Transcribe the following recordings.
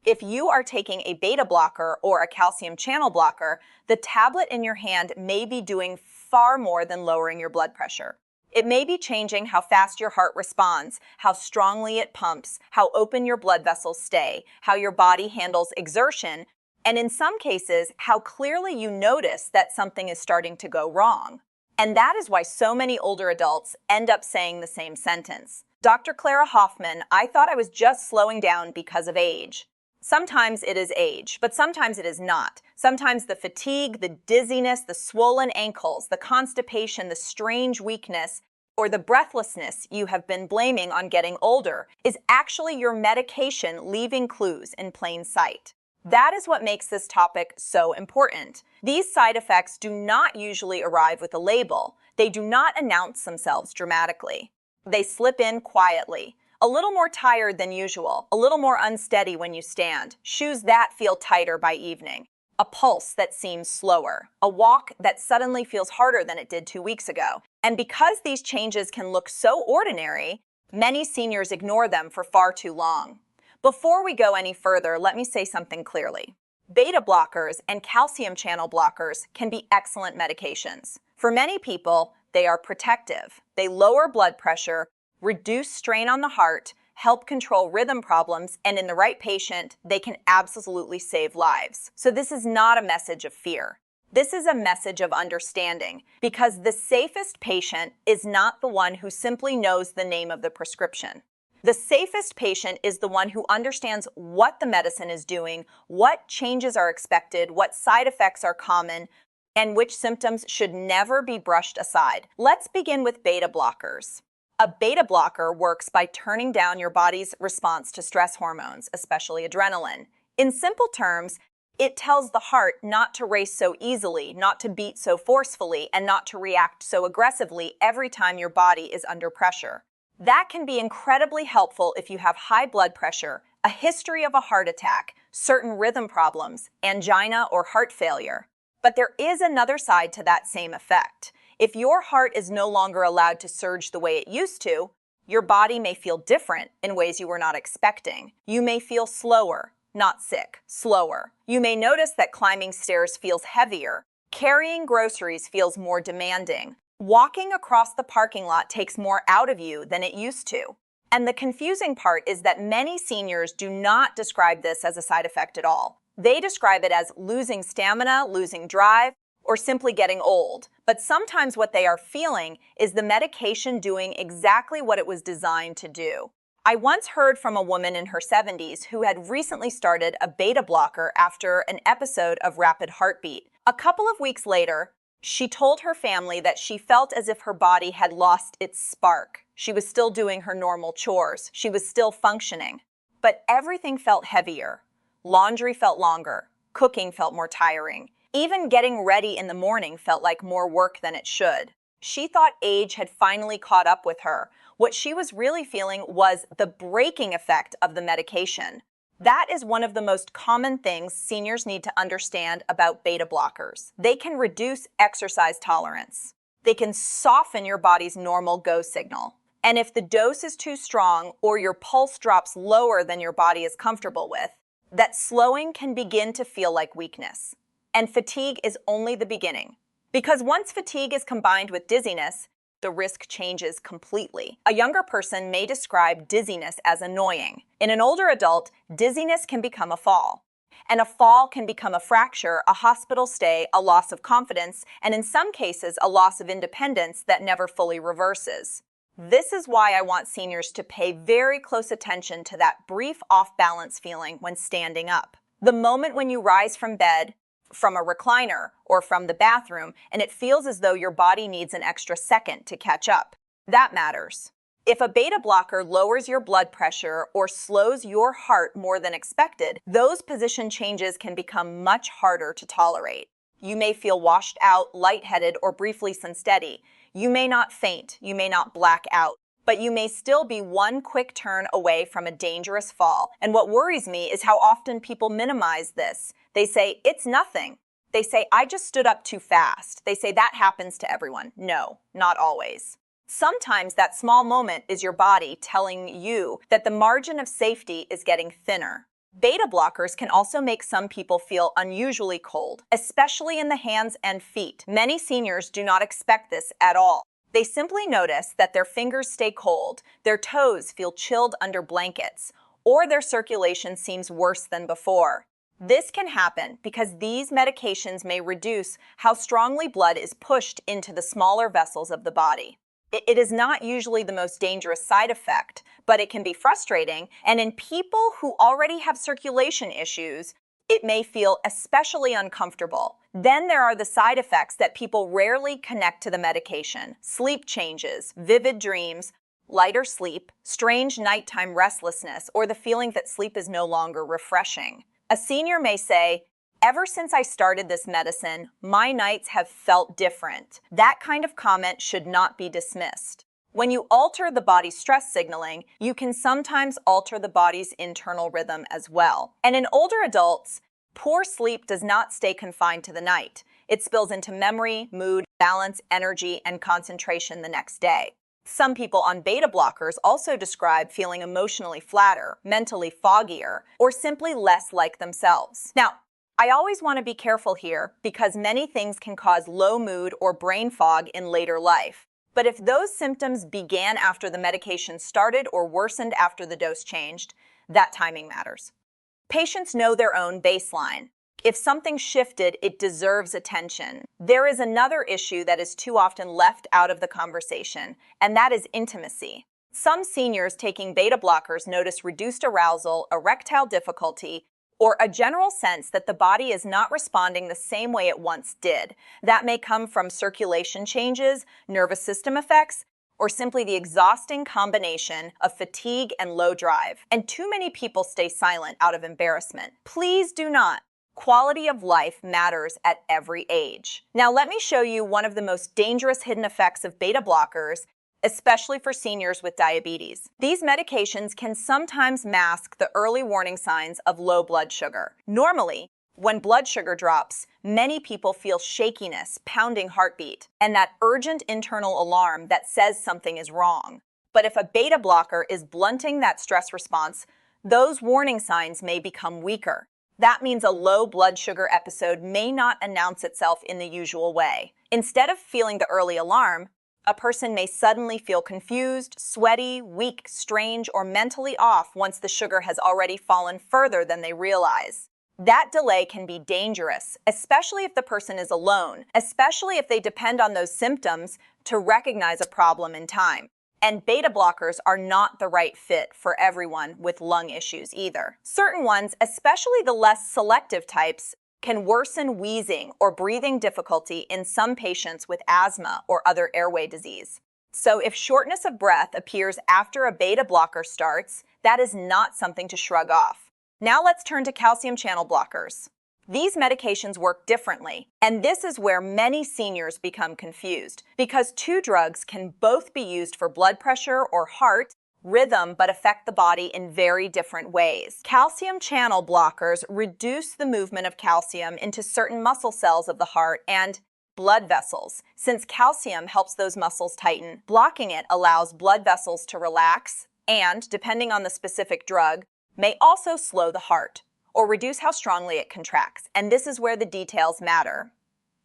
If you are taking a beta blocker or a calcium channel blocker, the tablet in your hand may be doing far more than lowering your blood pressure. It may be changing how fast your heart responds, how strongly it pumps, how open your blood vessels stay, how your body handles exertion, and in some cases, how clearly you notice that something is starting to go wrong. And that is why so many older adults end up saying the same sentence. Dr. Clara Hoffman, I thought I was just slowing down because of age. Sometimes it is age, but sometimes it is not. Sometimes the fatigue, the dizziness, the swollen ankles, the constipation, the strange weakness, or the breathlessness you have been blaming on getting older is actually your medication leaving clues in plain sight. That is what makes this topic so important. These side effects do not usually arrive with a label. They do not announce themselves dramatically. They slip in quietly. A little more tired than usual, a little more unsteady when you stand, shoes that feel tighter by evening, a pulse that seems slower, a walk that suddenly feels harder than it did 2 weeks ago. And because these changes can look so ordinary, many seniors ignore them for far too long. Before we go any further, let me say something clearly. Beta blockers and calcium channel blockers can be excellent medications. For many people, they are protective. They lower blood pressure, reduce strain on the heart, help control rhythm problems, and in the right patient, they can absolutely save lives. So this is not a message of fear. This is a message of understanding, because the safest patient is not the one who simply knows the name of the prescription. The safest patient is the one who understands what the medicine is doing, what changes are expected, what side effects are common, and which symptoms should never be brushed aside. Let's begin with beta blockers. A beta blocker works by turning down your body's response to stress hormones, especially adrenaline. In simple terms, it tells the heart not to race so easily, not to beat so forcefully, and not to react so aggressively every time your body is under pressure. That can be incredibly helpful if you have high blood pressure, a history of a heart attack, certain rhythm problems, angina, or heart failure. But there is another side to that same effect. If your heart is no longer allowed to surge the way it used to, your body may feel different in ways you were not expecting. You may feel slower, not sick, slower. You may notice that climbing stairs feels heavier. Carrying groceries feels more demanding. Walking across the parking lot takes more out of you than it used to. And the confusing part is that many seniors do not describe this as a side effect at all. They describe it as losing stamina, losing drive, or simply getting old. But sometimes what they are feeling is the medication doing exactly what it was designed to do. I once heard from a woman in her 70s who had recently started a beta blocker after an episode of rapid heartbeat. A couple of weeks later, she told her family that she felt as if her body had lost its spark. She was still doing her normal chores. She was still functioning. But everything felt heavier. Laundry felt longer. Cooking felt more tiring. Even getting ready in the morning felt like more work than it should. She thought age had finally caught up with her. What she was really feeling was the braking effect of the medication. That is one of the most common things seniors need to understand about beta blockers. They can reduce exercise tolerance. They can soften your body's normal go signal. And if the dose is too strong or your pulse drops lower than your body is comfortable with, that slowing can begin to feel like weakness. And fatigue is only the beginning. Because once fatigue is combined with dizziness, the risk changes completely. A younger person may describe dizziness as annoying. In an older adult, dizziness can become a fall. And a fall can become a fracture, a hospital stay, a loss of confidence, and in some cases, a loss of independence that never fully reverses. This is why I want seniors to pay very close attention to that brief off-balance feeling when standing up. The moment when you rise from bed, from a recliner, or from the bathroom, and it feels as though your body needs an extra second to catch up. That matters. If a beta blocker lowers your blood pressure or slows your heart more than expected, those position changes can become much harder to tolerate. You may feel washed out, lightheaded, or briefly unsteady. You may not faint, you may not black out, but you may still be one quick turn away from a dangerous fall. And what worries me is how often people minimize this. They say, it's nothing. They say, I just stood up too fast. They say that happens to everyone. No, not always. Sometimes that small moment is your body telling you that the margin of safety is getting thinner. Beta blockers can also make some people feel unusually cold, especially in the hands and feet. Many seniors do not expect this at all. They simply notice that their fingers stay cold, their toes feel chilled under blankets, or their circulation seems worse than before. This can happen because these medications may reduce how strongly blood is pushed into the smaller vessels of the body. It is not usually the most dangerous side effect, but it can be frustrating, and in people who already have circulation issues, it may feel especially uncomfortable. Then there are the side effects that people rarely connect to the medication: sleep changes, vivid dreams, lighter sleep, strange nighttime restlessness, or the feeling that sleep is no longer refreshing. A senior may say, "Ever since I started this medicine, my nights have felt different." That kind of comment should not be dismissed. When you alter the body's stress signaling, you can sometimes alter the body's internal rhythm as well. And in older adults, poor sleep does not stay confined to the night. It spills into memory, mood, balance, energy, and concentration the next day. Some people on beta blockers also describe feeling emotionally flatter, mentally foggier, or simply less like themselves. Now, I always want to be careful here because many things can cause low mood or brain fog in later life. But if those symptoms began after the medication started or worsened after the dose changed, that timing matters. Patients know their own baseline. If something shifted, it deserves attention. There is another issue that is too often left out of the conversation, and that is intimacy. Some seniors taking beta blockers notice reduced arousal, erectile difficulty, or a general sense that the body is not responding the same way it once did. That may come from circulation changes, nervous system effects, or simply the exhausting combination of fatigue and low drive. And too many people stay silent out of embarrassment. Please do not. Quality of life matters at every age. Now let me show you one of the most dangerous hidden effects of beta blockers, especially for seniors with diabetes. These medications can sometimes mask the early warning signs of low blood sugar. Normally, when blood sugar drops, many people feel shakiness, pounding heartbeat, and that urgent internal alarm that says something is wrong. But if a beta blocker is blunting that stress response, those warning signs may become weaker. That means a low blood sugar episode may not announce itself in the usual way. Instead of feeling the early alarm, a person may suddenly feel confused, sweaty, weak, strange, or mentally off once the sugar has already fallen further than they realize. That delay can be dangerous, especially if the person is alone, especially if they depend on those symptoms to recognize a problem in time. And beta blockers are not the right fit for everyone with lung issues either. Certain ones, especially the less selective types, can worsen wheezing or breathing difficulty in some patients with asthma or other airway disease. So if shortness of breath appears after a beta blocker starts, that is not something to shrug off. Now let's turn to calcium channel blockers. These medications work differently, and this is where many seniors become confused, because two drugs can both be used for blood pressure or heart rhythm but affect the body in very different ways. Calcium channel blockers reduce the movement of calcium into certain muscle cells of the heart and blood vessels. Since calcium helps those muscles tighten, blocking it allows blood vessels to relax and, depending on the specific drug, may also slow the heart or reduce how strongly it contracts, and this is where the details matter.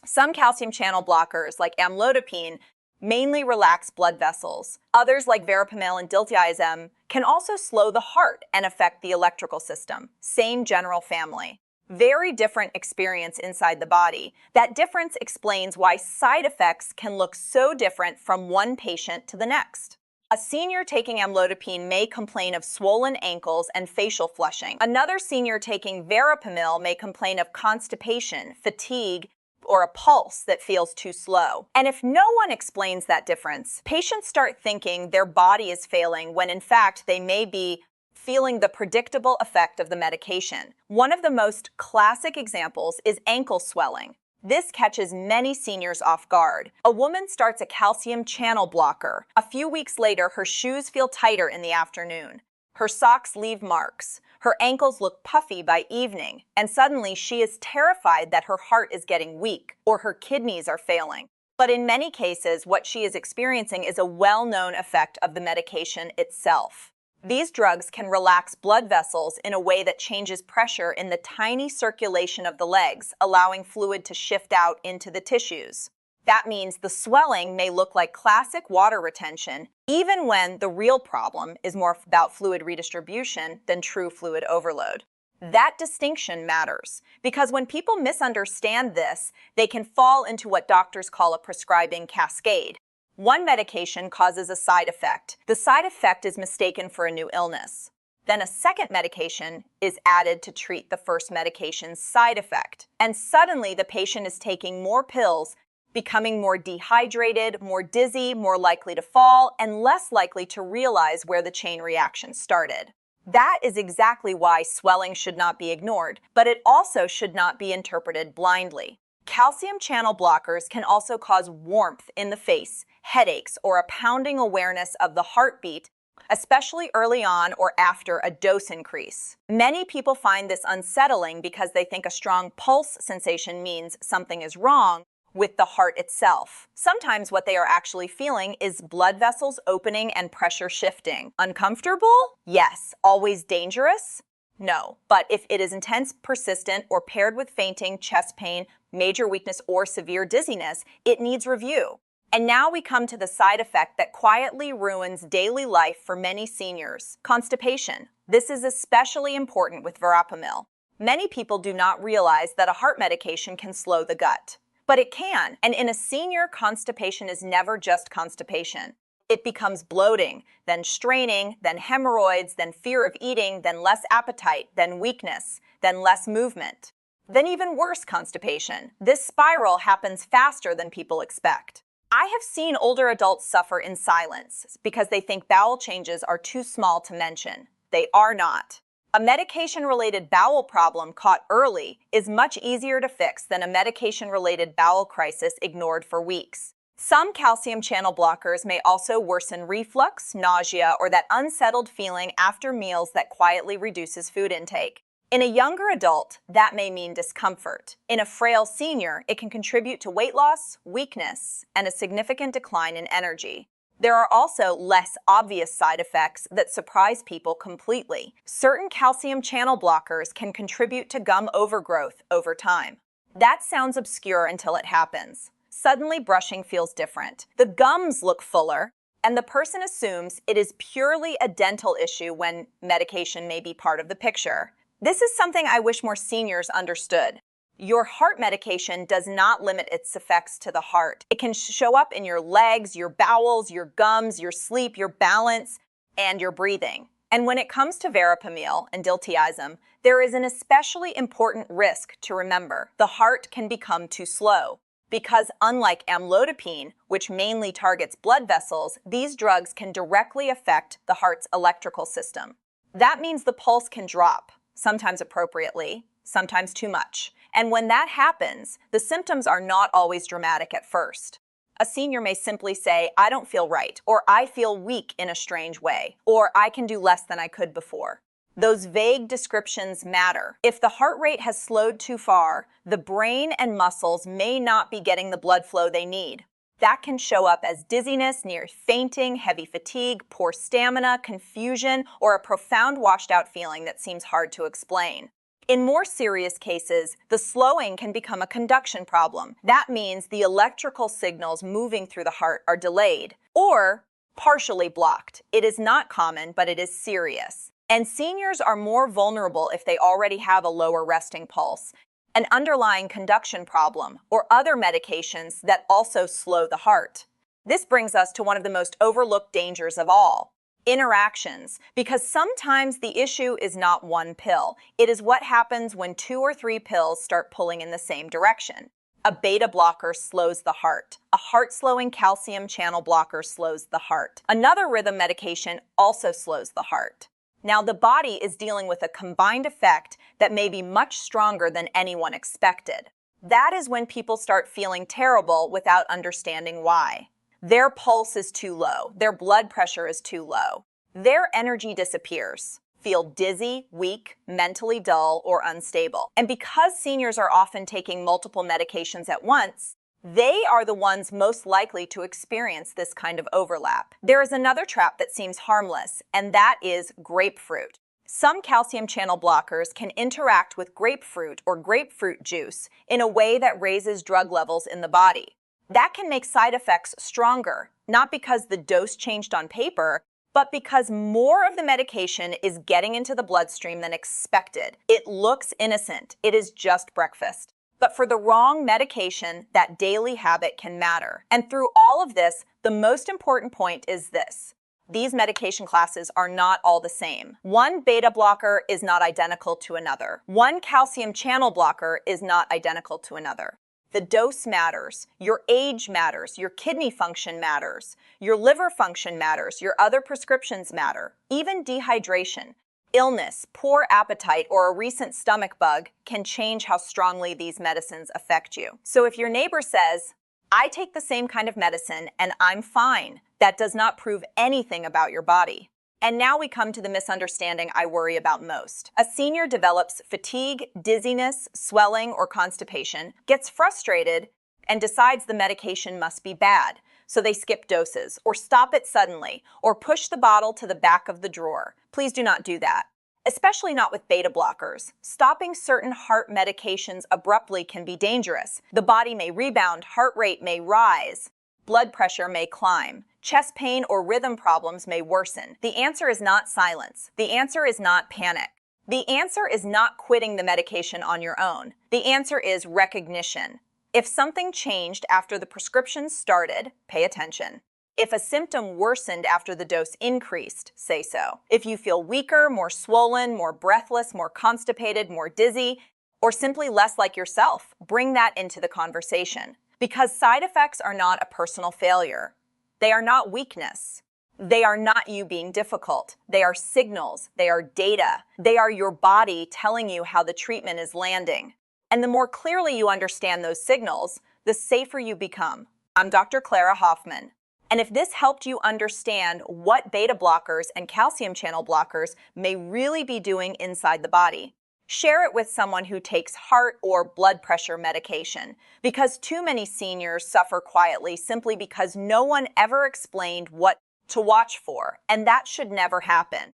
Some calcium channel blockers, like amlodipine, mainly relax blood vessels. Others, like verapamil and diltiazem, can also slow the heart and affect the electrical system. Same general family. Very different experience inside the body. That difference explains why side effects can look so different from one patient to the next. A senior taking amlodipine may complain of swollen ankles and facial flushing. Another senior taking verapamil may complain of constipation, fatigue, or a pulse that feels too slow. And if no one explains that difference, patients start thinking their body is failing when in fact they may be feeling the predictable effect of the medication. One of the most classic examples is ankle swelling. This catches many seniors off guard. A woman starts a calcium channel blocker. A few weeks later, her shoes feel tighter in the afternoon. Her socks leave marks. Her ankles look puffy by evening. And suddenly, she is terrified that her heart is getting weak or her kidneys are failing. But in many cases, what she is experiencing is a well-known effect of the medication itself. These drugs can relax blood vessels in a way that changes pressure in the tiny circulation of the legs, allowing fluid to shift out into the tissues. That means the swelling may look like classic water retention, even when the real problem is more about fluid redistribution than true fluid overload. That distinction matters, because when people misunderstand this, they can fall into what doctors call a prescribing cascade. One medication causes a side effect. The side effect is mistaken for a new illness. Then a second medication is added to treat the first medication's side effect. And suddenly the patient is taking more pills, becoming more dehydrated, more dizzy, more likely to fall, and less likely to realize where the chain reaction started. That is exactly why swelling should not be ignored, but it also should not be interpreted blindly. Calcium channel blockers can also cause warmth in the face, headaches, or a pounding awareness of the heartbeat, especially early on or after a dose increase. Many people find this unsettling because they think a strong pulse sensation means something is wrong with the heart itself. Sometimes what they are actually feeling is blood vessels opening and pressure shifting. Uncomfortable? Yes. Always dangerous? No. But if it is intense, persistent, or paired with fainting, chest pain, major weakness, or severe dizziness, it needs review. And now we come to the side effect that quietly ruins daily life for many seniors: constipation. This is especially important with verapamil. Many people do not realize that a heart medication can slow the gut. But it can, and in a senior, constipation is never just constipation. It becomes bloating, then straining, then hemorrhoids, then fear of eating, then less appetite, then weakness, then less movement. Then even worse constipation. This spiral happens faster than people expect. I have seen older adults suffer in silence because they think bowel changes are too small to mention. They are not. A medication-related bowel problem caught early is much easier to fix than a medication-related bowel crisis ignored for weeks. Some calcium channel blockers may also worsen reflux, nausea, or that unsettled feeling after meals that quietly reduces food intake. In a younger adult, that may mean discomfort. In a frail senior, it can contribute to weight loss, weakness, and a significant decline in energy. There are also less obvious side effects that surprise people completely. Certain calcium channel blockers can contribute to gum overgrowth over time. That sounds obscure until it happens. Suddenly, brushing feels different. The gums look fuller, and the person assumes it is purely a dental issue when medication may be part of the picture. This is something I wish more seniors understood. Your heart medication does not limit its effects to the heart. It can show up in your legs, your bowels, your gums, your sleep, your balance, and your breathing. And when it comes to verapamil and diltiazem, there is an especially important risk to remember. The heart can become too slow. Because unlike amlodipine, which mainly targets blood vessels, these drugs can directly affect the heart's electrical system. That means the pulse can drop, sometimes appropriately, sometimes too much. And when that happens, the symptoms are not always dramatic at first. A senior may simply say, "I don't feel right," or "I feel weak in a strange way," or "I can do less than I could before." Those vague descriptions matter. If the heart rate has slowed too far, the brain and muscles may not be getting the blood flow they need. That can show up as dizziness, near fainting, heavy fatigue, poor stamina, confusion, or a profound washed-out feeling that seems hard to explain. In more serious cases, the slowing can become a conduction problem. That means the electrical signals moving through the heart are delayed or partially blocked. It is not common, but it is serious. And seniors are more vulnerable if they already have a lower resting pulse, an underlying conduction problem, or other medications that also slow the heart. This brings us to one of the most overlooked dangers of all: interactions, because sometimes the issue is not one pill. It is what happens when 2 or 3 pills start pulling in the same direction. A beta blocker slows the heart. A heart-slowing calcium channel blocker slows the heart. Another rhythm medication also slows the heart. Now, the body is dealing with a combined effect that may be much stronger than anyone expected. That is when people start feeling terrible without understanding why. Their pulse is too low. Their blood pressure is too low. Their energy disappears. Feel dizzy, weak, mentally dull, or unstable. And because seniors are often taking multiple medications at once, They are the ones most likely to experience this kind of overlap. There is another trap that seems harmless, and that is grapefruit. Some calcium channel blockers can interact with grapefruit or grapefruit juice in a way that raises drug levels in the body. That can make side effects stronger, not because the dose changed on paper, but because more of the medication is getting into the bloodstream than expected. It looks innocent. It is just breakfast. But for the wrong medication, that daily habit can matter. And through all of this, the most important point is this. These medication classes are not all the same. One beta blocker is not identical to another. One calcium channel blocker is not identical to another. The dose matters, your age matters, your kidney function matters, your liver function matters, your other prescriptions matter. Even dehydration, illness, poor appetite, or a recent stomach bug can change how strongly these medicines affect you. So if your neighbor says, "I take the same kind of medicine and I'm fine," that does not prove anything about your body. And now we come to the misunderstanding I worry about most. A senior develops fatigue, dizziness, swelling, or constipation, gets frustrated, and decides the medication must be bad. So they skip doses, or stop it suddenly, or push the bottle to the back of the drawer. Please do not do that. Especially not with beta blockers. Stopping certain heart medications abruptly can be dangerous. The body may rebound, heart rate may rise, blood pressure may climb, chest pain or rhythm problems may worsen. The answer is not silence. The answer is not panic. The answer is not quitting the medication on your own. The answer is recognition. If something changed after the prescription started, pay attention. If a symptom worsened after the dose increased, say so. If you feel weaker, more swollen, more breathless, more constipated, more dizzy, or simply less like yourself, bring that into the conversation. Because side effects are not a personal failure. They are not weakness. They are not you being difficult. They are signals. They are data. They are your body telling you how the treatment is landing. And the more clearly you understand those signals, the safer you become. I'm Dr. Clara Hoffman. And if this helped you understand what beta blockers and calcium channel blockers may really be doing inside the body, share it with someone who takes heart or blood pressure medication, because too many seniors suffer quietly simply because no one ever explained what to watch for, and that should never happen.